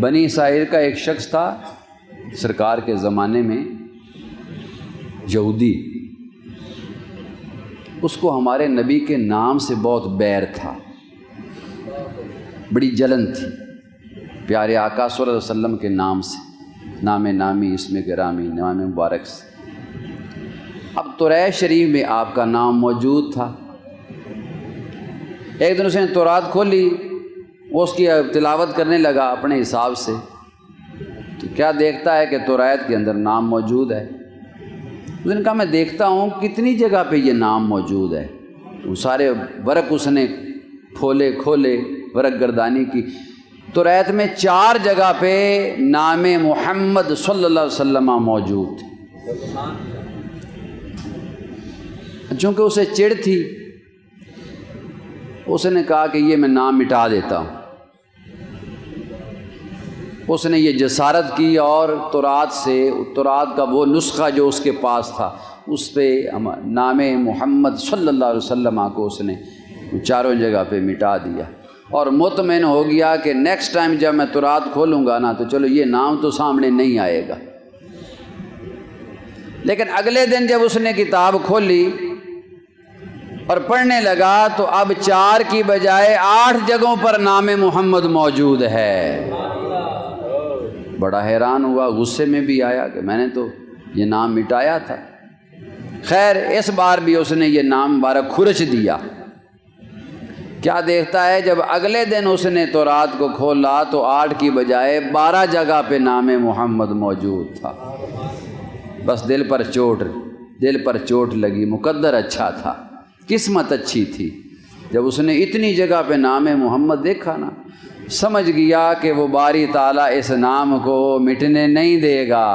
بنی اسرائیل کا ایک شخص تھا سرکار کے زمانے میں، یہودی، اس کو ہمارے نبی کے نام سے بہت بیر تھا، بڑی جلن تھی پیارے آقا صلی اللہ علیہ وسلم کے نام سے، نام نامی، اسم گرامی، نام مبارک سے۔ اب توریت شریف میں آپ کا نام موجود تھا۔ ایک دن اس نے تورات کھولی، وہ اس کی تلاوت کرنے لگا اپنے حساب سے، تو کیا دیکھتا ہے کہ توریت کے اندر نام موجود ہے۔ اس نے کہا میں دیکھتا ہوں کتنی جگہ پہ یہ نام موجود ہے۔ وہ سارے ورق اس نے کھولے، ورق گردانی کی، توریت میں 4 جگہ پہ نام محمد صلی اللہ علیہ وسلم موجود تھے۔ چونکہ اسے چڑ تھی، اس نے کہا کہ یہ میں نام مٹا دیتا ہوں۔ اس نے یہ جسارت کی اور تورات کا وہ نسخہ جو اس کے پاس تھا، اس پہ نام محمد صلی اللہ علیہ وسلم کو اس نے 4 جگہ پہ مٹا دیا، اور مطمئن ہو گیا کہ نیکسٹ ٹائم جب میں تورات کھولوں گا نا تو چلو یہ نام تو سامنے نہیں آئے گا۔ لیکن اگلے دن جب اس نے کتاب کھولی اور پڑھنے لگا تو اب 4 کی بجائے 8 جگہوں پر نام محمد موجود ہے۔ بڑا حیران ہوا، غصے میں بھی آیا کہ میں نے تو یہ نام مٹایا تھا۔ خیر اس بار بھی اس نے یہ نام مبارک کھرچ دیا۔ کیا دیکھتا ہے جب اگلے دن اس نے تورات کو کھولا تو 8 کی بجائے 12 جگہ پہ نام محمد موجود تھا۔ بس دل پر چوٹ لگی، مقدر اچھا تھا، قسمت اچھی تھی۔ جب اس نے اتنی جگہ پہ نام محمد دیکھا نا، سمجھ گیا کہ وہ باری تعالیٰ اس نام کو مٹنے نہیں دے گا۔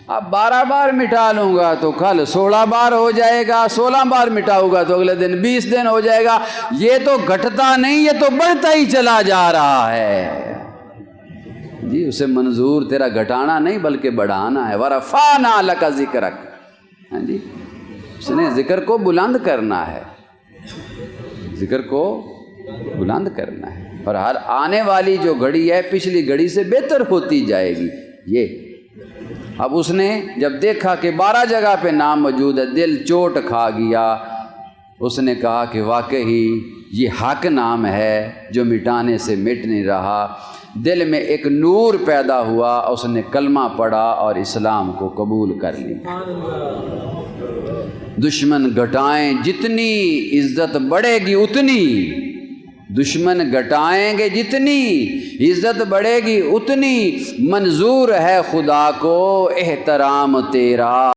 اب 12 بار مٹا لوں گا تو کل 16 بار ہو جائے گا، 16 بار مٹاؤں گا تو اگلے دن 20 دن ہو جائے گا۔ یہ تو گھٹتا نہیں، یہ تو بڑھتا ہی چلا جا رہا ہے۔ جی اسے منظور تیرا گھٹانا نہیں بلکہ بڑھانا ہے۔ وَرَفَعْنَا لَكَ ذِكْرَكَ، ہاں جی، اس نے ذکر کو بلند کرنا ہے، ذکر کو بلند کرنا ہے، اور ہر آنے والی جو گھڑی ہے پچھلی گھڑی سے بہتر ہوتی جائے گی۔ یہ اب اس نے جب دیکھا کہ 12 جگہ پہ نام موجود ہے، دل چوٹ کھا گیا۔ اس نے کہا کہ واقعی یہ حق نام ہے جو مٹانے سے مٹ نہیں رہا۔ دل میں ایک نور پیدا ہوا، اس نے کلمہ پڑھا اور اسلام کو قبول کر لیا۔ دشمن گھٹائیں جتنی عزت بڑھے گی اتنی، دشمن گھٹائیں گے جتنی عزت بڑھے گی اتنی، منظور ہے خدا کو احترام تیرا۔